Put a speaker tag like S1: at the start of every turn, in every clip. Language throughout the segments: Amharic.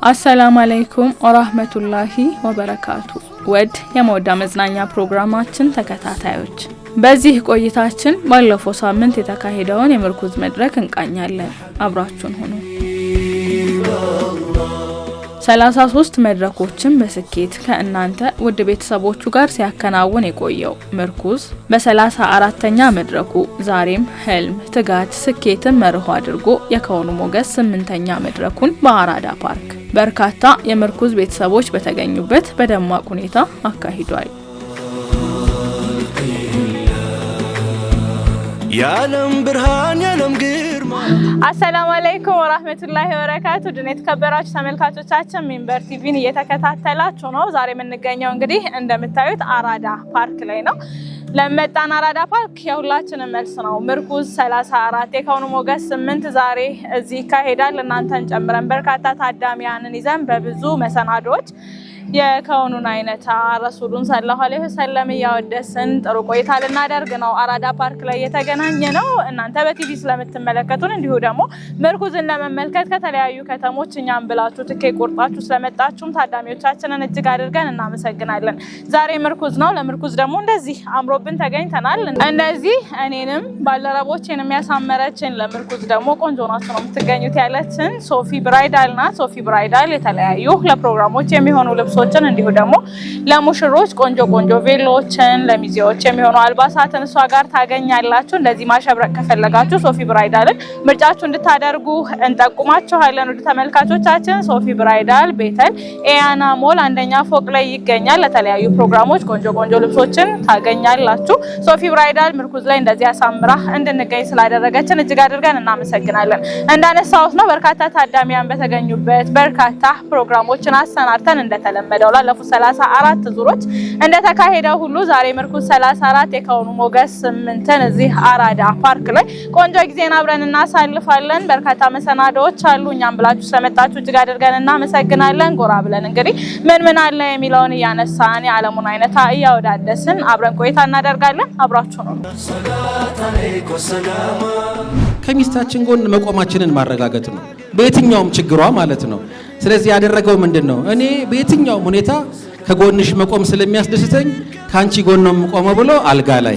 S1: አሰላሙ አለይኩም ወራህመቱላሂ ወበረካቱ። ወድ የመወዳ መዝናኛ ፕሮግራማችን ተከታታዮች በዚህ ቆይታችን ባለፈው ሳምንት የተካሄደውን የምርኩዝ መድረክ እንቃኛለን። አብራችሁን ሁኑ። 33 መድረኮችን በስኬት ከእናንተ ውድ ቤተሰቦቹ ጋር ሲያከናውን የቆየው ምርኩዝ በ34ኛ መድረኩ ዛሬም ህልም፣ ትጋት፣ ስኬትን መርሆ አድርጎ የከውኑ ሞገስ 8ኛ መድረኩን በአራዳ ፓርክ በርካታ የምርኩዝ ቤተሰቦች በተገኙበት በደማቅ ሁኔታ አካሂዷል። ያለም ብርሃን ያለም ግርማ። አሰላሙ አለይኩም ወራህመቱላሂ ወበረካቱ። ድኔት ከበራችሁ ተመልካቾቻችን ሚንበር ቲቪን እየተከታተላችሁ ነው። ዛሬ የምንገኘው እንግዲህ እንደምታዩት አራዳ ፓርክ ላይ ነው። ለመጣን አራዳ ፓርክ የሁላችንም መልስ ነው። ምርኩዝ 34 የከውኑ ሞገስ 8 ዛሬ እዚህ ይካሄዳል። እናንተን ጨምረን በርካታ ታዳሚያንን ይዘን በብዙ መሰናዶች የከውኑን አይነታ ረሱሉን ሰለላሁ ዐለይሂ ወሰለም ያወደስን ጥሩ ቆይታ ልናደርግ ነው አራዳ ፓርክ ላይ የተገናኘ ነው። እናንተ በቲቪ ስለምትመለከቱን እንዲሁ ደግሞ ምርኩዝን ለመመልከት ከተለያዩ ከተሞች እኛም ብላችሁ ትኬት ቆርጣችሁ ስለመጣችሁም ታዳሚዎቻችንን እጅግ አድርገን እናመሰግናለን። ዛሬ ምርኩዝ ነው። ለምርኩዝ ደግሞ እንደዚህ አምሮብን ተገኝተናል። እንደዚህ እኔንም ባልደረቦቼን የሚያሳመረችን ለምርኩዝ ደግሞ ቆንጆ ናችሁ ነው የምትገኙት ያለችን ሶፊ ብራይዳል ናት። ሶፊ ብራይዳል የተለያዩ ለፕሮግራሞች የሚሆኑ ልብሶችን እንዲሁ ደግሞ ለሙሽሮች ቆንጆ ቬሎችን ለሚዜዎች የሚሆኑ አልባሳትን እሷ ጋር ታገኛላችሁ። እንደዚህ ማሸብረቅ ከፈለጋችሁ ሶፊ ብራይዳልን ምርጫችሁ እንድታደርጉ እንጠቁማችኋለን። ወደ ተመልካቾቻችን ሶፊ ብራይዳል ቤተል ኤያና ሞል አንደኛ ፎቅ ላይ ይገኛል። ለተለያዩ ፕሮግራሞች ቆንጆ ልብሶችን ታገኛላችሁ። ሶፊ ብራይዳል ምርኩዝ ላይ እንደዚህ አሳምራ እንድንገኝ ስላደረገችን እጅግ አድርገን እናመሰግናለን። እንዳነሳሁት ነው በርካታ ታዳሚያን በተገኙበት በርካታ ፕሮግራሞችን አሰናድተን እንደተለመደው ላለፉት 34 ዙሮች እንደተካሄደው ሁሉ ዛሬ ምርኩዝ 34 የከውኑ ሞገስ 8ን እዚህ አራዳ ፓርክ ላይ ቆንጆ ጊዜን አብረን እናሳልፋለን። በርካታ መሰናዶዎች አሉ። እኛም ብላችሁ ስለመጣችሁ እጅግ አድርገን እናመሰግናለን። ጎራ ብለን እንግዲህ ምን አለ የሚለውን እያነሳን የዓለሙን አይነታ እያወዳደስን አብረን ቆይታ እናደርጋለን። አብራችሁ ነው።
S2: ከሚስታችን ጎን መቆማችንን ማረጋገጥ ነው በየትኛውም ችግሯ ማለት ነው። ስለዚህ ያደረገው ምንድነው? እኔ በየትኛውም ሁኔታ ከጎንሽ መቆም ስለሚያስደስተኝ ካንቺ ጎን ነው የምቆመው ብሎ አልጋ ላይ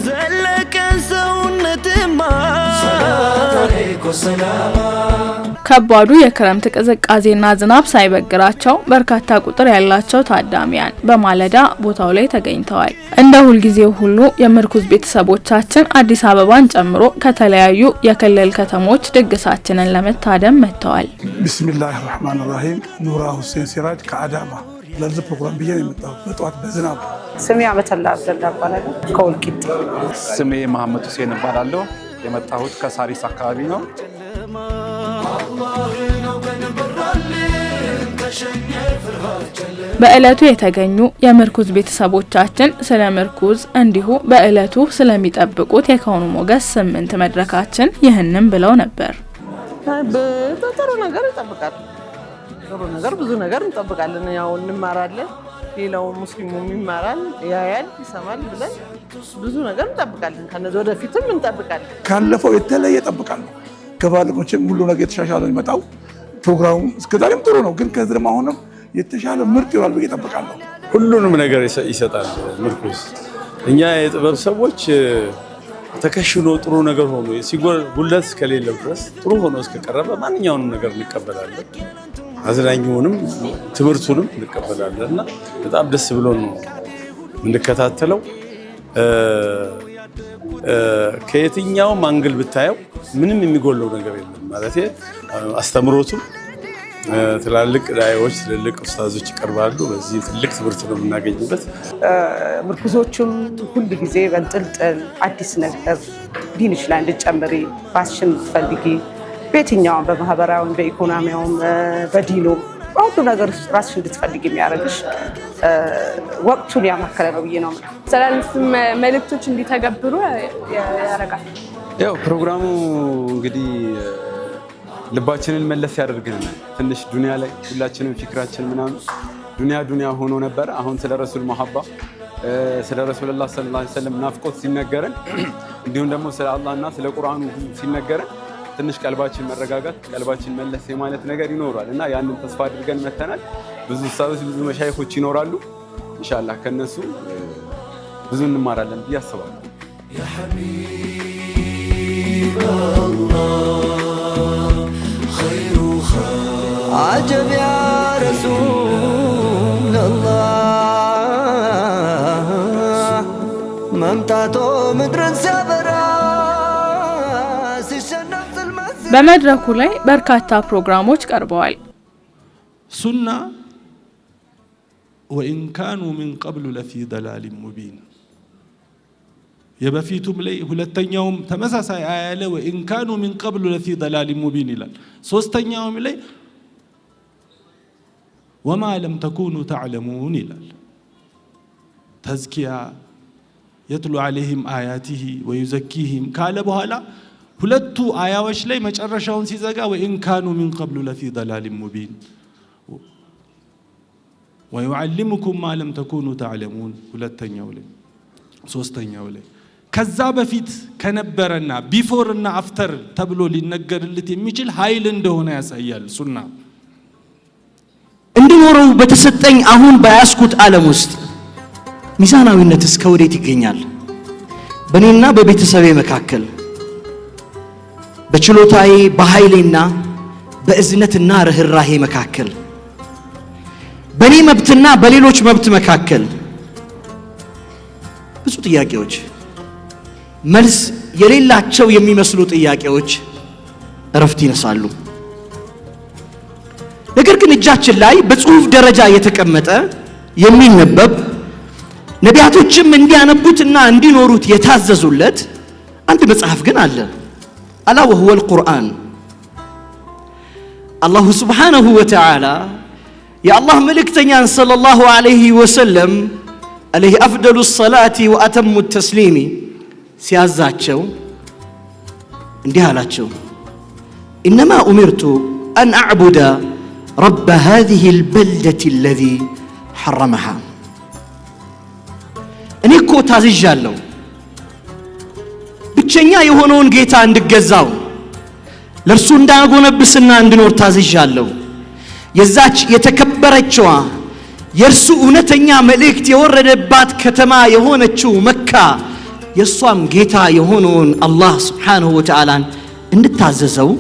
S1: ከባዱ የክረምት ቅዝቃዜና ዝናብ ሳይበግራቸው በርካታ ቁጥር ያላቸው ታዳሚያን በማለዳ ቦታው ላይ ተገኝተዋል። እንደ ሁልጊዜው ሁሉ የምርኩዝ ቤተሰቦቻችን አዲስ አበባን ጨምሮ ከተለያዩ የክልል ከተሞች ድግሳችንን ለመታደም መጥተዋል።
S3: ቢስሚላሂር ረህማኒር ረሂም። ኑራ ሁሴን ሲራጅ ከአዳማ ለዚህ ፕሮግራም ብዬ ነው የመጣሁት በጠዋት በዝናብ።
S4: ስሜ አመተላ አብደላ እባላለሁ ከወልቂጤ።
S5: ስሜ መሐመድ ሁሴን እባላለሁ የመጣሁት ከሳሪስ አካባቢ ነው።
S1: በእለቱ የተገኙ የምርኩዝ ቤተሰቦቻችን ስለ ምርኩዝ እንዲሁ በእለቱ ስለሚጠብቁት የከውኑ ሞገስ 8 መድረካችን ይህንን ብለው ነበር።
S4: ጥሩ ነገር ይጠብቃል። ጥሩ ነገር ብዙ ነገር እንጠብቃለን። ያው እንማራለን። ሌላው ሙስሊሙም ይማራል፣ ያያል፣ ይሰማል ብለን ብዙ ነገር እንጠብቃለን። ከነዚህ ወደፊትም እንጠብቃለን።
S3: ካለፈው የተለየ እጠብቃለሁ። ከባለቆችም ሁሉ ነገር የተሻሻለ ነው የሚመጣው። ፕሮግራሙ እስከዛሬም ጥሩ ነው፣ ግን ከዚህ ደግሞ አሁንም የተሻለ ምርጥ ይሆናል ብዬ እጠብቃለሁ።
S6: ሁሉንም ነገር ይሰጣል ምርኩዝ። እኛ የጥበብ ሰዎች ተከሽኖ ጥሩ ነገር ሆኖ ጉለት እስከሌለው ድረስ ጥሩ ሆኖ እስከቀረበ ማንኛውንም ነገር እንቀበላለን። አዝናኙንም ትምህርቱንም እንቀበላለን እና በጣም ደስ ብሎ ነው እንከታተለው። ከየትኛውም አንግል ብታየው ምንም የሚጎለው ነገር የለም ማለት አስተምሮቱ ትላልቅ ዳይዎች ትልልቅ ኡስታዞች ይቀርባሉ። በዚህ ትልቅ ትምህርት ነው የምናገኝበት።
S4: ምርኩዞቹም ሁሉ ጊዜ በንጥልጥል አዲስ ነገር ዲንሽ ላይ እንድጨምሪ ፋሽን ትፈልጊ በየትኛውም በማህበራዊም በኢኮኖሚያውም በዲኑ ሁሉ ነገር ራስሽ እንድትፈልጊ የሚያደርግሽ ወቅቱን ያማከለ ነው ብዬ ነው።
S7: ሰላልፍ መልእክቶች እንዲተገብሩ ያደርጋል።
S5: ያው ፕሮግራሙ እንግዲህ ልባችንን መለስ ያደርግልናል። ትንሽ ዱንያ ላይ ሁላችንም ፊክራችን ምናምን ዱንያ ሆኖ ነበር። አሁን ስለ ረሱል መሐባ ስለ ረሱላህ ሰለላሁ ዐለይሂ ወሰለም ናፍቆት ሲነገረን እንዲሁም ደግሞ ስለ አላህና ስለ ቁርአኑ ሲነገረን ትንሽ ቀልባችን መረጋጋት ቀልባችን መለስ የማለት ነገር ይኖራል እና ያንን ተስፋ አድርገን መተናል። ብዙ ኡስታዞች ብዙ መሻይኾች ይኖራሉ። ኢንሻአላህ ከነሱ ብዙ እንማራለን ብዬ አስባለሁ። ያ ሐቢበላህ ኸይሩ አጀብ ያ ረሱለላህ መምጣቶ ምድርን ሲያበራ ሲሸነፍ ጽልመት።
S1: በመድረኩ ላይ በርካታ ፕሮግራሞች ቀርበዋል።
S8: ሱና ወኢን ካኑ ሚን ቀብሉ ለፊ ደላል ሙቢን የበፊቱም ላይ ሁለተኛውም ተመሳሳይ አያ ላይ ወኢን ካኑ ሚን ቀብሉ ለፊ ደላል ሙቢን ይላል። ሶስተኛውም ላይ ወማ ለም ተኩኑ ተዕለሙን ይላል። ተዝኪያ የትሉ ዐለይሂም አያቲሂ ወዩዘኪሂም ካለ በኋላ ሁለቱ አያዎች ላይ መጨረሻውን ሲዘጋ ወኢን ካኑ ሚን ቀብሉ ለፊ ደላል ሙቢን ወዩዓሊሙኩም ማ ለም ተኩኑ ተዕለሙን ሁለተኛው ላይ ሶስተኛው ላይ ከዛ በፊት ከነበረና ቢፎር እና አፍተር ተብሎ ሊነገርለት የሚችል ኃይል እንደሆነ ያሳያል። ሱና
S9: እንድኖረው በተሰጠኝ አሁን በያስኩት ዓለም ውስጥ ሚዛናዊነት እስከ ወዴት ይገኛል? በእኔና በቤተሰቤ መካከል በችሎታዬ በኃይሌና በእዝነትና ርህራሄ መካከል በኔ መብትና በሌሎች መብት መካከል ብዙ ጥያቄዎች፣ መልስ የሌላቸው የሚመስሉ ጥያቄዎች እረፍት ይነሳሉ። ነገር ግን እጃችን ላይ በጽሁፍ ደረጃ የተቀመጠ የሚነበብ ነቢያቶችም እንዲያነቡትና እንዲኖሩት የታዘዙለት አንድ መጽሐፍ ግን አለ። አላ ወሁወ አልቁርአን። አላሁ ሱብሓነሁ ወተዓላ የአላህ መልእክተኛን ሰለላሁ ዐለይሂ ወሰለም አለይሂ አፍደሉ ሰላቲ ወአተሙ ተስሊሚ ሲያዛቸው እንዲህ አላቸው፣ ኢነማ ኡሚርቱ አን አዕቡደ ረበ ሃዚሂ ልበልደት አለዚ ሐረመሃ። እኔ እኮ ታዝዣለሁ ብቸኛ የሆነውን ጌታ እንድገዛው ለእርሱ እንዳጎነብስና እንድኖር ታዝዣለሁ። የዛች የተከበረችዋ የእርሱ እውነተኛ መልእክት የወረደባት ከተማ የሆነችው መካ የእሷም ጌታ የሆነውን አላህ ስብሓንሁ ወተዓላን እንድታዘዘው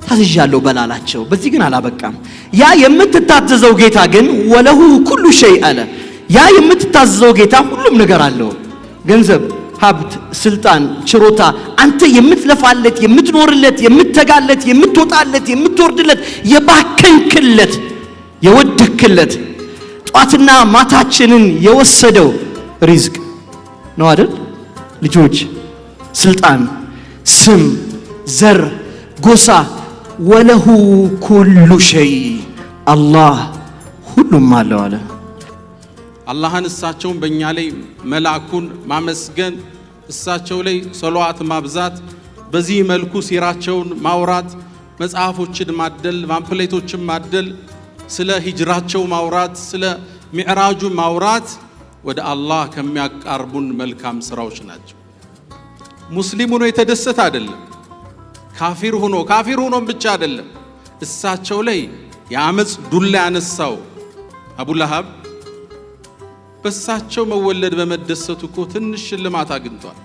S9: ታዝዣለሁ በላላቸው። በዚህ ግን አላበቃም። ያ የምትታዘዘው ጌታ ግን ወለሁ ኩሉ ሸይ አለ። ያ የምትታዘዘው ጌታ ሁሉም ነገር አለው። ገንዘብ፣ ሀብት፣ ስልጣን፣ ችሮታ፣ አንተ የምትለፋለት፣ የምትኖርለት፣ የምትተጋለት፣ የምትወጣለት፣ የምትወርድለት፣ የባከንክለት፣ የወደክለት ጧትና ማታችንን የወሰደው ሪዝቅ ነው አይደል? ልጆች፣ ስልጣን፣ ስም፣ ዘር፣ ጎሳ ወለሁ ኩሉ ሸይ አላህ ሁሉም አለው አለ።
S2: አላህን እሳቸውን በእኛ ላይ መላኩን ማመስገን፣ እሳቸው ላይ ሰለዋት ማብዛት፣ በዚህ መልኩ ሲራቸውን ማውራት፣ መጽሐፎችን ማደል፣ ፓምፕሌቶችን ማደል፣ ስለ ሂጅራቸው ማውራት፣ ስለ ሚዕራጁ ማውራት ወደ አላህ ከሚያቃርቡን መልካም ስራዎች ናቸው። ሙስሊም ሆኖ የተደሰተ አይደለም፣ ካፊር ሆኖም ብቻ አይደለም። እሳቸው ላይ የአመፅ ዱላ ያነሳው አቡ ለሃብ በእሳቸው መወለድ በመደሰቱ እኮ ትንሽ ሽልማት አግኝቷል።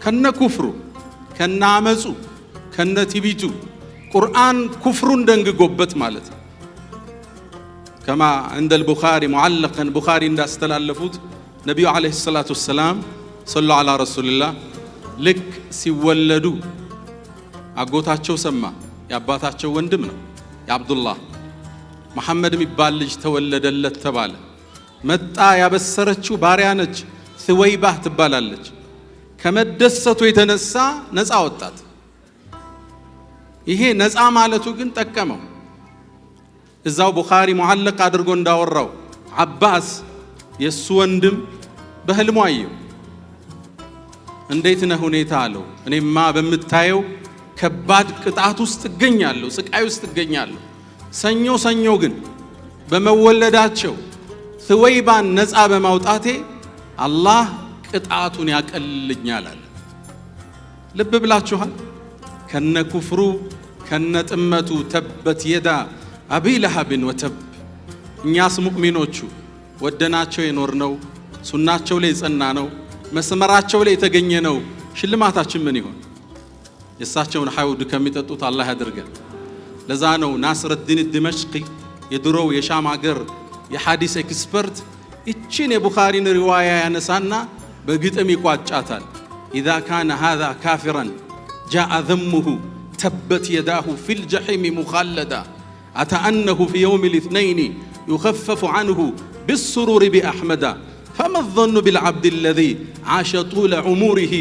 S2: ከነ ኩፍሩ፣ ከነ አመፁ፣ ከነ ትቢቱ ቁርአን ኩፍሩን ደንግጎበት ማለት ነው። ከማ عند البخاري معلقا ቡኻሪ እንዳስተላለፉት ነብዩ አለይሂ ሰላቱ ወሰላም ሰለላሁ ዐላ ረሱልላህ ልክ ሲወለዱ አጎታቸው ሰማ። የአባታቸው ወንድም ነው የአብዱላህ መሐመድ የሚባል ልጅ ተወለደለት ተባለ። መጣ። ያበሰረችው ባሪያ ነች፣ ሱወይባህ ትባላለች። ከመደሰቱ የተነሳ ነፃ ወጣት። ይሄ ነፃ ማለቱ ግን ጠቀመው። እዛው ቡኻሪ ሙዓለቅ አድርጎ እንዳወራው አባስ የሱ ወንድም በህልሙ አየው። እንዴት ነህ ሁኔታ አለው። እኔማ በምታየው ከባድ ቅጣት ውስጥ እገኛለሁ፣ ስቃይ ውስጥ እገኛለሁ። ሰኞ ግን በመወለዳቸው ሱወይባን ነፃ በማውጣቴ አላህ ቅጣቱን ያቀልልኛል አለ። ልብ ብላችኋል?
S8: ከነኩፍሩ ከነጥመቱ ተበት የዳ አቢ ለሃብን ወተብ። እኛስ ሙእሚኖቹ ወደናቸው የኖርነው ሱናቸው ላይ ጸና ነው መስመራቸው ላይ የተገኘ ነው ሽልማታችን ምን ይሆን? የሳቸውን ሐውድ ከሚጠጡት አላህ ያድርገን። ለዛ ነው ናስረዲን ድመሽቂ የድሮው የሻም ሀገር የሐዲስ ኤክስፐርት እቺን የቡኻሪን ሪዋያ ያነሳና በግጥም ይቋጫታል። ኢዛ ካነ ሃዛ ካፊራን ጃአ ዘሙሁ ተበት የዳሁ ፊል ጀሒም ሙኻለዳ አተአነሁ ፊ የውም ልእትነይን ዩኸፈፉ ዐንሁ بالسرور بأحمد فما الظن بالعبد الذي عاش طول عمره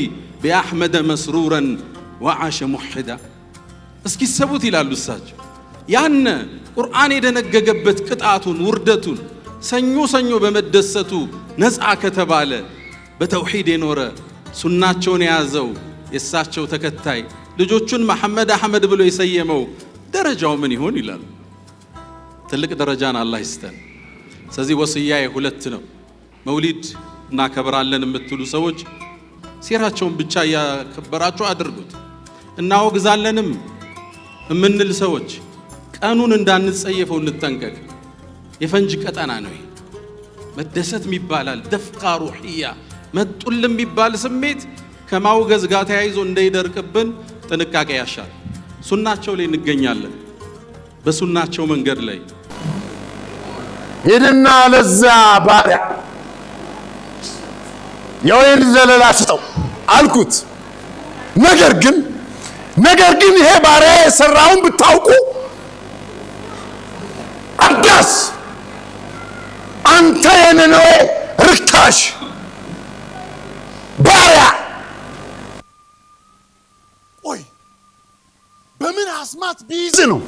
S8: بأحمد مسرورا وعاش موحدا እስኪ ሰቡት ይላሉ እሳቸው። ያን ቁርአን የደነገገበት ቅጣቱን ውርደቱን ሰኞ ሰኞ በመደሰቱ ነፃ ከተባለ በተውሂድ የኖረ ሱናቸውን የያዘው የእሳቸው ተከታይ ልጆቹን መሐመድ አህመድ ብሎ የሰየመው ደረጃው ምን ይሆን ይላሉ። ትልቅ ደረጃን አላህ ይስጠን። ስለዚህ ወስያዬ ሁለት ነው። መውሊድ እናከብራለን የምትሉ ሰዎች ሲራቸውን ብቻ ያከበራችሁ አድርጉት። እናወግዛለንም የምንል ሰዎች ቀኑን እንዳንጸየፈው እንጠንቀቅ። የፈንጅ ቀጠና ነው። መደሰት ይባላል ደፍቃ ሩህያ መጡልም ይባል ስሜት ከማውገዝ ጋር ተያይዞ እንዳይደርቅብን ጥንቃቄ ያሻል። ሱናቸው ላይ እንገኛለን። በሱናቸው መንገድ ላይ
S10: ሄድና ለዛ ባሪያ የወይን ዘለላ ስጠው አልኩት። ነገር ግን ይሄ ባሪያ የሰራውን ብታውቁ አዳስ አንተ የነነዌ ርካሽ ባሪያ፣ ቆይ በምን አስማት ቢይዝ ነው?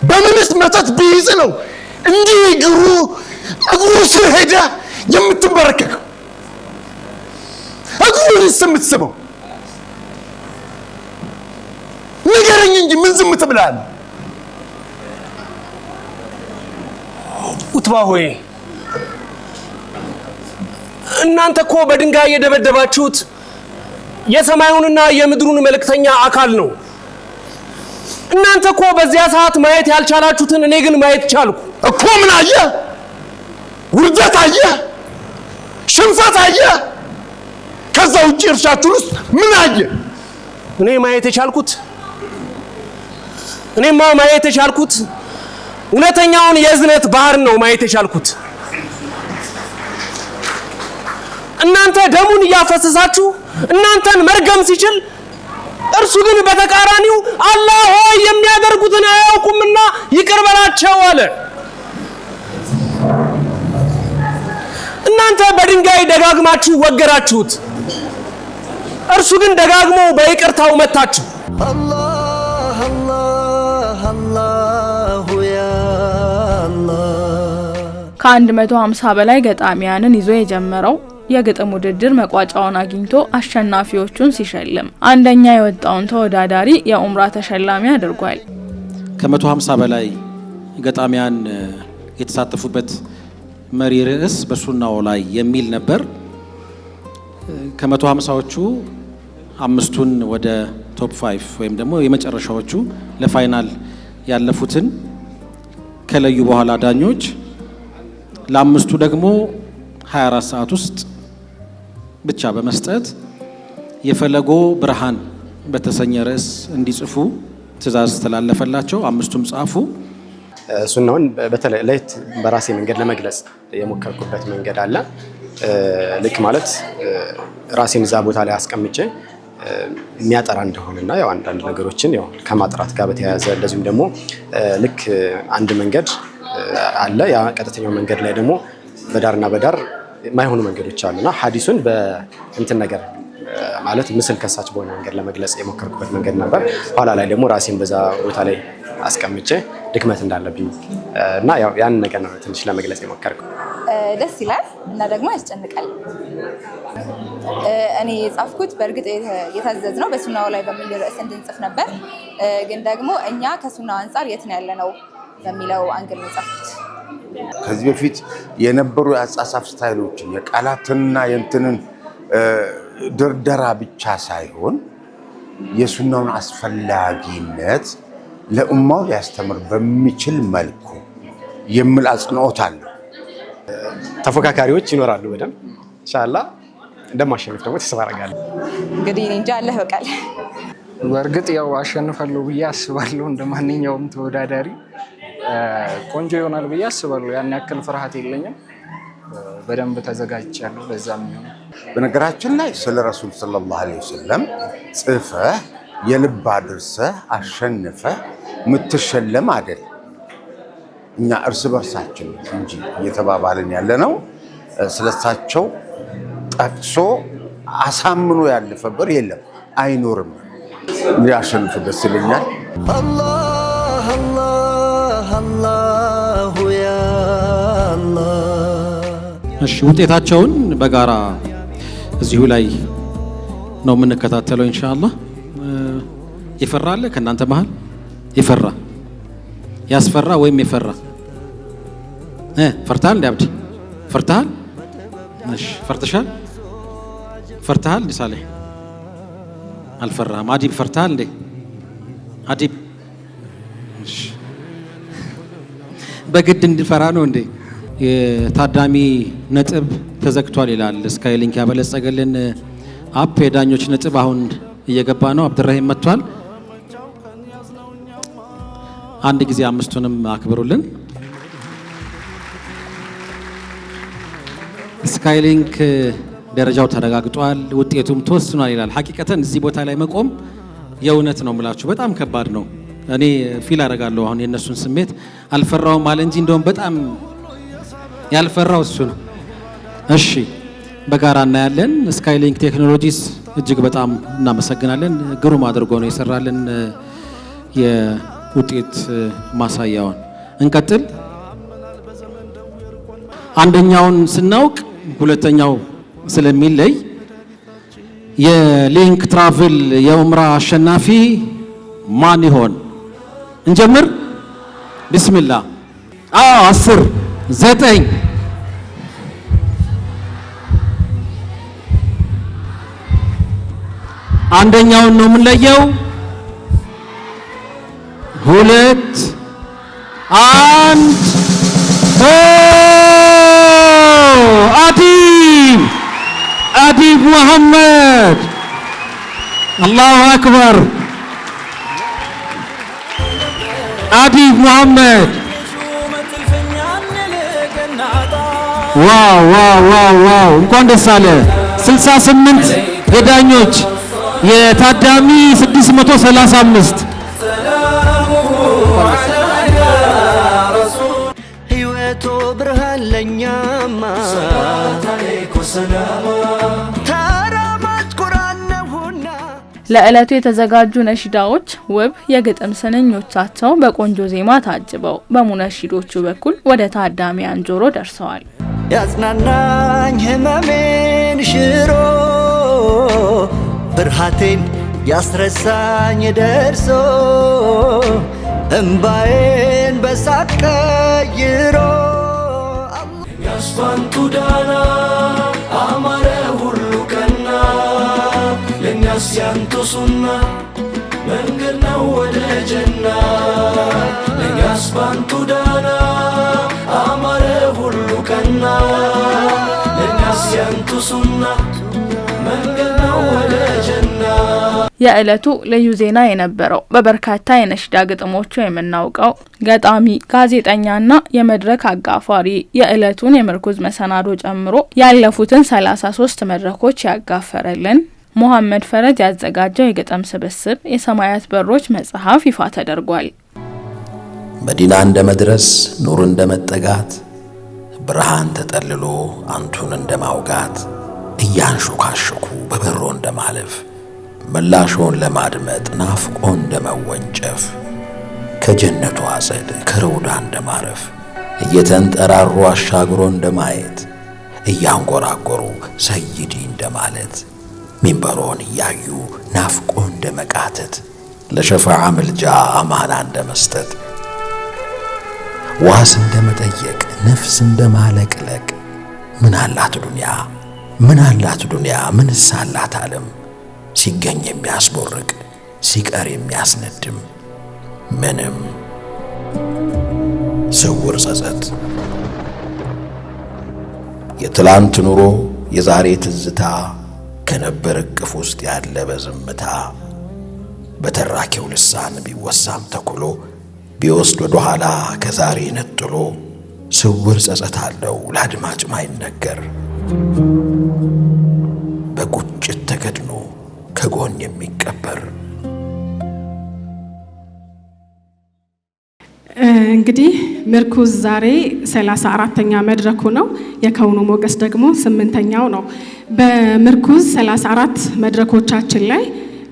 S10: በምንስ መተት ቢይዝ ነው እንዲህ እግሩ ስር ሄደ የምትበረከከው? እግሩንስ የምትስበው? ንገረኝ እንጂ ምን ዝም ትብላለህ?
S11: ኡትባ ሆይ እናንተ እኮ በድንጋይ የደበደባችሁት የሰማዩንና የምድሩን መልእክተኛ አካል ነው። እናንተ እኮ በዚያ ሰዓት ማየት ያልቻላችሁትን እኔ ግን ማየት ቻልኩ
S10: እኮ። ምን አየህ? ውርደት አየህ? ሽንፈት አየህ? ከዛ ውጭ እርሻችሁን ውስጥ ምን አየህ?
S11: እኔማ ማየት የቻልኩት እውነተኛውን የእዝነት ባህር ነው ማየት የቻልኩት። እናንተ ደሙን እያፈሰሳችሁ እናንተን መርገም ሲችል እርሱ ግን በተቃራኒው አላህ ሆይ የሚያደርጉትን አያውቁምና ይቅር በላቸው አለ። እናንተ በድንጋይ ደጋግማችሁ ወገራችሁት፣ እርሱ ግን ደጋግሞ በይቅርታው መታችሁ።
S12: አላህ አላህ አላሁ ያ አላህ።
S1: ከ150 በላይ ገጣሚያንን ይዞ የጀመረው የግጥም ውድድር መቋጫውን አግኝቶ አሸናፊዎቹን ሲሸልም አንደኛ የወጣውን ተወዳዳሪ የኡምራ ተሸላሚ አድርጓል።
S2: ከ150 በላይ ገጣሚያን የተሳተፉበት መሪ ርዕስ በሱናው ላይ የሚል ነበር። ከ150ዎቹ አምስቱን ወደ ቶፕ 5 ወይም ደግሞ የመጨረሻዎቹ ለፋይናል ያለፉትን ከለዩ በኋላ ዳኞች ለአምስቱ ደግሞ 24 ሰዓት ውስጥ ብቻ በመስጠት የፈለጎ ብርሃን በተሰኘ ርዕስ እንዲጽፉ ትእዛዝ ተላለፈላቸው። አምስቱም ጻፉ።
S13: ሱናውን በተለይ ለይት በራሴ መንገድ ለመግለጽ የሞከርኩበት መንገድ አለ። ልክ ማለት ራሴን እዛ ቦታ ላይ አስቀምጬ የሚያጠራ እንደሆነና ያው አንዳንድ ነገሮችን ያው ከማጥራት ጋር በተያያዘ እንደዚሁም ደግሞ ልክ አንድ መንገድ አለ። ያ ቀጥተኛው መንገድ ላይ ደግሞ በዳርና በዳር ማይሆኑ መንገዶች አሉና ሐዲሱን በእንትን ነገር ማለት ምስል ከሳች በሆነ መንገድ ለመግለጽ የሞከርኩበት መንገድ ነበር። ኋላ ላይ ደግሞ ራሴን በዛ ቦታ ላይ አስቀምጬ ድክመት እንዳለብኝ እና ያው ያን ነገር ነው ትንሽ ለመግለጽ የሞከርኩ።
S14: ደስ ይላል እና ደግሞ ያስጨንቃል። እኔ የጻፍኩት በእርግጥ የታዘዝነው በሱናው ላይ በሚል ርዕስ እንድንጽፍ ነበር። ግን ደግሞ እኛ ከሱናው አንጻር የት ነው ያለነው በሚለው አንግል ነው የጻፍኩት።
S10: ከዚህ በፊት የነበሩ የአጻጻፍ ስታይሎችን የቃላትንና የእንትንን ድርደራ ብቻ ሳይሆን
S15: የሱናውን አስፈላጊነት ለኡማው ሊያስተምር በሚችል መልኩ የሚል አጽንኦት አለው።
S13: ተፎካካሪዎች ይኖራሉ በደንብ ኢንሻአላህ እንደማሸንፍ ደግሞ ተስፋ አደርጋለሁ።
S14: እንግዲህ እንጃ አላህ በቃል
S16: በእርግጥ ያው አሸንፋለሁ ብዬ አስባለሁ። እንደማንኛውም ተወዳዳሪ ቆንጆ ይሆናል ብዬ አስባለሁ። ያን ያክል ፍርሃት የለኝም። በደንብ ተዘጋጅቻለሁ። ለዛም ነው።
S15: በነገራችን ላይ ስለ ረሱል ሰለላሁ ዐለይሂ ወሰለም ጽፈህ የልብ አድርሰህ አሸንፈህ የምትሸለም አይደል። እኛ እርስ በርሳችን እንጂ እየተባባልን ያለ ነው። ስለሳቸው ጠቅሶ አሳምኖ ያለፈ በር የለም፣ አይኖርም። እንዲያሸንፍ ደስ ይለኛል።
S12: አላህ አላህ አላሁ ያ አላህ።
S2: እሺ ውጤታቸውን በጋራ እዚሁ ላይ ነው የምንከታተለው ኢንሻአላህ። የፈራ አለ ከእናንተ መሃል? የፈራ ያስፈራ ወይም የፈራ ፈርታል? እንደ አብዲ ፈርታል? እሺ ፈርተሻል? ፈርታል? እንደ ሳሌህ አልፈራም። አዲብ ፈርታል እንዴ? አዲብ እሺ በግድ እንድፈራ ነው እንዴ? የታዳሚ ነጥብ ተዘግቷል ይላል ስካይሊንክ ያበለጸገልን አፕ። የዳኞች ነጥብ አሁን እየገባ ነው። አብዱራሂም መጥቷል። አንድ ጊዜ አምስቱንም አክብሩልን። ስካይሊንክ ደረጃው ተረጋግጧል፣ ውጤቱም ተወስኗል ይላል። ሐቂቀተን እዚህ ቦታ ላይ መቆም የእውነት ነው የምላችሁ በጣም ከባድ ነው። እኔ ፊል አደርጋለሁ አሁን የነሱን ስሜት። አልፈራውም አለ እንጂ እንደውም በጣም ያልፈራው እሱ ነው። እሺ በጋራ እናያለን። ስካይሊንክ ቴክኖሎጂስ እጅግ በጣም እናመሰግናለን። ግሩም አድርጎ ነው የሰራልን የውጤት ማሳያውን። እንቀጥል። አንደኛውን ስናውቅ ሁለተኛው ስለሚለይ የሊንክ ትራቭል የኡምራ አሸናፊ ማን ይሆን? እንጀምር። ቢስሚላህ 10 9 አንደኛውን ነው የምንለየው። 2 1 አዲብ ሙሐመድ። አላሁ አክበር። አዲብ ሙሐመድ። ዋው ዋው ዋው ዋው! እንኳን ደስ አለ። 68 የዳኞች የታዳሚ 635
S12: ህይወቱ ብርሃን ለኛማ ተራማጅ ቁርአን ነውና።
S1: ለዕለቱ የተዘጋጁ ነሺዳዎች ውብ የግጥም ስንኞቻቸው በቆንጆ ዜማ ታጅበው በሙነሺዶቹ በኩል ወደ ታዳሚያን ጆሮ ደርሰዋል።
S12: ያጽናናኝ ህመሜን ሽሮ ብርሃቴን ያስረሳኝ ደርሶ እምባዬን በሳቅ ቀይሮ
S17: ያስፋንቱ ዳና አማረ ሁሉ ቀና ለእኛስ ያንቱ ሱና መንገድ ነው ወደ ጀና። ለእኛስ ባንቱ ዳና አማረ ሁሉ ቀና ለእኛስ ያንቱ ሱና መንገድ ነው ወደ ጀና።
S1: የዕለቱ ልዩ ዜና የነበረው በበርካታ የነሺዳ ግጥሞቹ የምናውቀው ገጣሚ ጋዜጠኛና የመድረክ አጋፋሪ የዕለቱን የምርኩዝ መሰናዶ ጨምሮ ያለፉትን 33 መድረኮች ያጋፈረልን ሙሐመድ ፈረጅ ያዘጋጀው የግጥም ስብስብ የሰማያት በሮች መጽሐፍ ይፋ ተደርጓል።
S18: መዲና እንደ መድረስ ኑር እንደ መጠጋት ብርሃን ተጠልሎ አንቱን እንደ ማውጋት እያንሾካሾኩ በበሮ እንደ ማለፍ ምላሾን ለማድመጥ ናፍቆ እንደ መወንጨፍ ከጀነቱ አጸድ ከረውዳ እንደ ማረፍ እየተንጠራሩ አሻግሮ እንደ ማየት እያንጎራጎሩ ሰይዲ እንደ ማለት ሚንበሮን እያዩ ናፍቆ እንደ መቃተት ለሸፋዓ ምልጃ አማና እንደ መስጠት ዋስ እንደ መጠየቅ ነፍስ እንደ ማለቅለቅ ምን አላት ዱንያ ምን አላት ዱንያ ምንስ አላት ዓለም ሲገኝ የሚያስቦርቅ ሲቀር የሚያስነድም ምንም ስውር ጸጸት የትላንት ኑሮ የዛሬ ትዝታ ከነበር እቅፍ ውስጥ ያለ በዝምታ በተራኪው ልሳን ቢወሳም ተኩሎ ቢወስድ ወደ ኋላ ከዛሬ ነጥሎ ስውር ጸጸት አለው ለአድማጭ ማይነገር በቁጭት ተከድኖ ከጎን የሚቀበር።
S19: እንግዲህ ምርኩዝ ዛሬ 34ኛ መድረኩ ነው። የከውኑ ሞገስ ደግሞ 8ኛው ነው። በምርኩዝ 34 መድረኮቻችን ላይ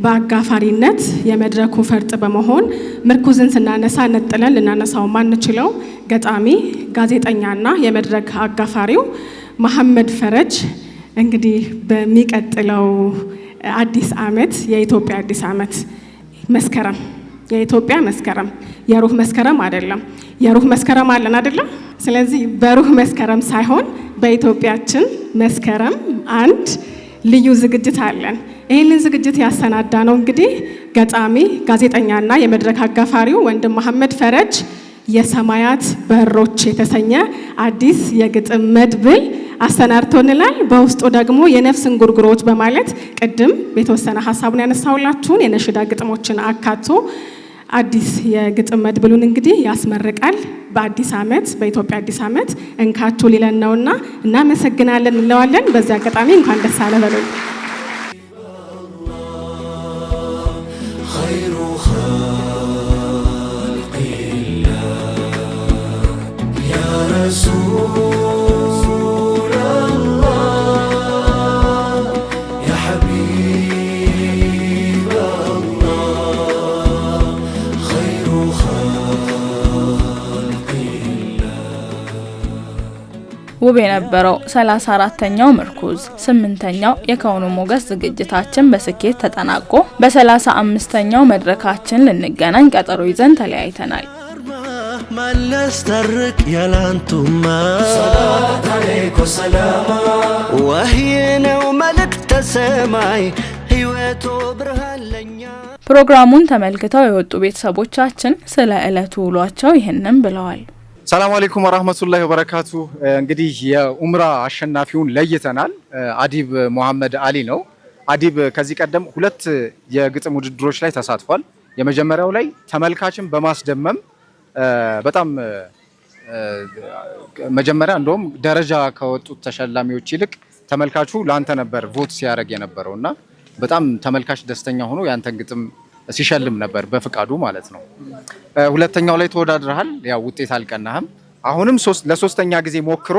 S19: በአጋፋሪነት የመድረኩ ፈርጥ በመሆን ምርኩዝን ስናነሳ ነጥለን ልናነሳው ማንችለው ገጣሚ ጋዜጠኛና የመድረክ አጋፋሪው መሐመድ ፈረጅ እንግዲህ በሚቀጥለው አዲስ ዓመት የኢትዮጵያ አዲስ ዓመት መስከረም የኢትዮጵያ መስከረም የሩህ መስከረም አይደለም። የሩህ መስከረም አለን አይደለም። ስለዚህ በሩህ መስከረም ሳይሆን በኢትዮጵያችን መስከረም አንድ ልዩ ዝግጅት አለን። ይህንን ዝግጅት ያሰናዳ ነው እንግዲህ ገጣሚ ጋዜጠኛና የመድረክ አጋፋሪው ወንድም መሐመድ ፈረጅ የሰማያት በሮች የተሰኘ አዲስ የግጥም መድብል አሰናድቶልናል። በውስጡ ደግሞ የነፍስን ጉርጉሮች በማለት ቅድም የተወሰነ ሀሳቡን ያነሳውላችሁን የነሽዳ ግጥሞችን አካቶ አዲስ የግጥም መድብሉን እንግዲህ ያስመርቃል። በአዲስ ዓመት በኢትዮጵያ አዲስ ዓመት እንካችሁ ሊለን ነውና እናመሰግናለን እንለዋለን። በዚህ አጋጣሚ እንኳን ደስ አለ በሉን።
S1: ውብ የነበረው 34ኛው ምርኩዝ 8ኛው የከውኑ ሞገስ ዝግጅታችን በስኬት ተጠናቆ በ35ኛው መድረካችን ልንገናኝ ቀጠሮ ይዘን ተለያይተናል።
S12: መለስ ተርቅ ያላንቱማ ሰላት አለይኩ ሰላማ ወህይ ነው መልእክተ ሰማይ ህይወቱ ብርሃን ለኛ።
S1: ፕሮግራሙን ተመልክተው የወጡ ቤተሰቦቻችን ስለ ዕለቱ ውሏቸው ይህንን ብለዋል።
S20: ሰላም አለይኩም ወራህመቱላሂ ወበረካቱ። እንግዲህ የኡምራ አሸናፊውን ለይተናል። አዲብ መሐመድ አሊ ነው። አዲብ ከዚህ ቀደም 2 የግጥም ውድድሮች ላይ ተሳትፏል። የመጀመሪያው ላይ ተመልካችን በማስደመም በጣም መጀመሪያ እንደውም ደረጃ ከወጡት ተሸላሚዎች ይልቅ ተመልካቹ ላንተ ነበር ቮት ሲያደርግ የነበረውና በጣም ተመልካች ደስተኛ ሆኖ ያንተን ግጥም ሲሸልም ነበር በፍቃዱ ማለት ነው። ሁለተኛው ላይ ተወዳድረሃል። ያው ውጤት አልቀናህም። አሁንም ለሶስተኛ ጊዜ ሞክሮ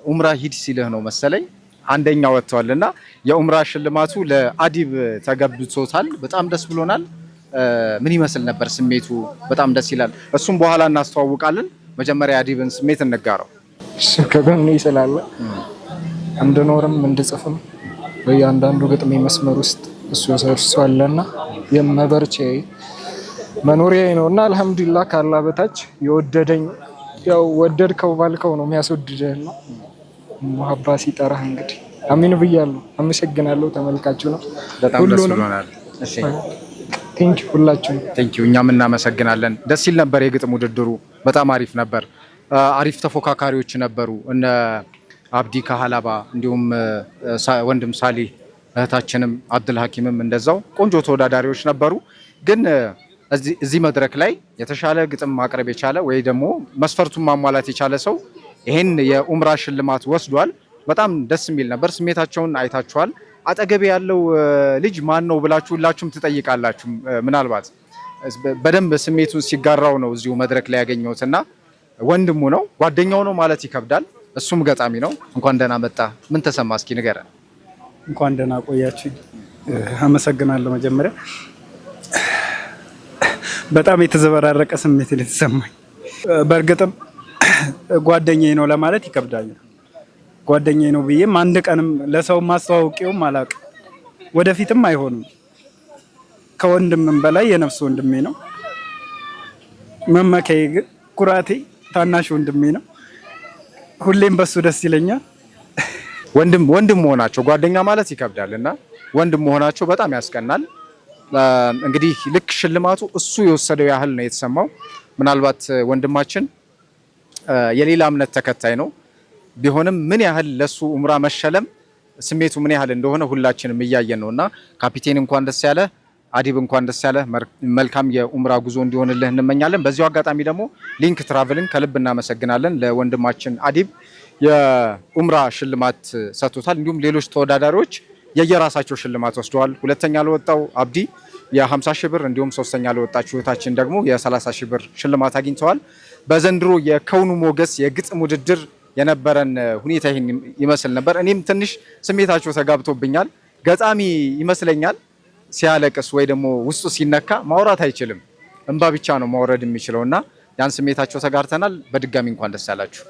S20: ኡምራ ሂድ ሲልህ ነው መሰለኝ አንደኛ ወጥቷልና የኡምራ ሽልማቱ ለአዲብ ተገብቶታል። በጣም ደስ ብሎናል። ምን ይመስል ነበር ስሜቱ? በጣም ደስ ይላል። እሱም በኋላ እናስተዋውቃለን። መጀመሪያ አዲብን ስሜት እንጋራው።
S16: እሱ ከጎኔ ስላለ እንድኖርም እንድጽፍም በእያንዳንዱ ግጥሜ መስመር ውስጥ እሱ አለና የመበርቼ መኖሪያዬ ነውና አልሐምዱሊላህ ካላ በታች የወደደኝ ያው ወደድከው ባልከው ነው የሚያስወድደህና ሙሐባ ሲጠራህ እንግዲህ አሚን ብያለሁ። አመሰግናለሁ። ተመልካቹ ነው
S20: በጣም ደስ ብሎናል። እሺ
S16: ቴንክ ዩ ሁላችሁም
S20: ቴንክ ዩ። እኛም እናመሰግናለን። ደስ ይል ነበር የግጥም ውድድሩ በጣም አሪፍ ነበር። አሪፍ ተፎካካሪዎች ነበሩ እነ አብዲ ከሀላባ እንዲሁም ወንድም ሳሊህ እህታችንም አብዱል ሐኪምም እንደዛው ቆንጆ ተወዳዳሪዎች ነበሩ። ግን እዚህ መድረክ ላይ የተሻለ ግጥም ማቅረብ የቻለ ወይ ደግሞ መስፈርቱን ማሟላት የቻለ ሰው ይሄን የኡምራ ሽልማት ወስዷል። በጣም ደስ የሚል ነበር። ስሜታቸውን አይታችኋል። አጠገቤ ያለው ልጅ ማን ነው ብላችሁ ሁላችሁም ትጠይቃላችሁ። ምናልባት በደንብ ስሜቱን ሲጋራው ነው እዚሁ መድረክ ላይ ያገኘሁትና ወንድሙ ነው ጓደኛው ነው ማለት ይከብዳል። እሱም ገጣሚ ነው። እንኳን ደህና መጣ። ምን ተሰማ እስኪ ንገረን።
S21: እንኳን ደህና ቆያችሁ። አመሰግናለሁ። መጀመሪያ በጣም የተዘበራረቀ ስሜት የተሰማኝ፣ በእርግጥም ጓደኛዬ ነው ለማለት ይከብዳል። ጓደኛዬ ነው ብዬም አንድ ቀንም ለሰው ማስተዋወቂውም አላውቅም፣ ወደፊትም አይሆንም። ከወንድምም በላይ የነፍስ ወንድሜ ነው። መመካዬ ግን ኩራቴ ታናሽ ወንድሜ ነው። ሁሌም በሱ ደስ ይለኛል።
S20: ወንድም መሆናቸው ጓደኛ ማለት ይከብዳልና ወንድም መሆናቸው በጣም ያስቀናል። እንግዲህ ልክ ሽልማቱ እሱ የወሰደው ያህል ነው የተሰማው። ምናልባት ወንድማችን የሌላ እምነት ተከታይ ነው ቢሆንም ምን ያህል ለሱ ኡምራ መሸለም ስሜቱ ምን ያህል እንደሆነ ሁላችንም እያየን ነውና ካፒቴን እንኳን ደስ ያለ፣ አዲብ እንኳን ደስ ያለ፣ መልካም የኡምራ ጉዞ እንዲሆንልህ እንመኛለን። በዚሁ አጋጣሚ ደግሞ ሊንክ ትራቨልን ከልብ እናመሰግናለን። ለወንድማችን አዲብ የኡምራ ሽልማት ሰጥቶታል። እንዲሁም ሌሎች ተወዳዳሪዎች የየራሳቸው ሽልማት ወስደዋል። ሁለተኛ ለወጣው አብዲ የ50 ሺህ ብር እንዲሁም ሶስተኛ ለወጣችው እህታችን ደግሞ የ30 ሺህ ብር ሽልማት አግኝተዋል። በዘንድሮ የከውኑ ሞገስ የግጥም ውድድር የነበረን ሁኔታ ይሄን ይመስል ነበር። እኔም ትንሽ ስሜታቸው ተጋብቶብኛል። ገጣሚ ይመስለኛል ሲያለቅስ ወይ ደግሞ ውስጡ ሲነካ ማውራት አይችልም፣ እንባ ብቻ ነው ማውረድ የሚችለውና ያን ስሜታቸው ተጋርተናል። በድጋሚ እንኳን ደስ ያላችሁ።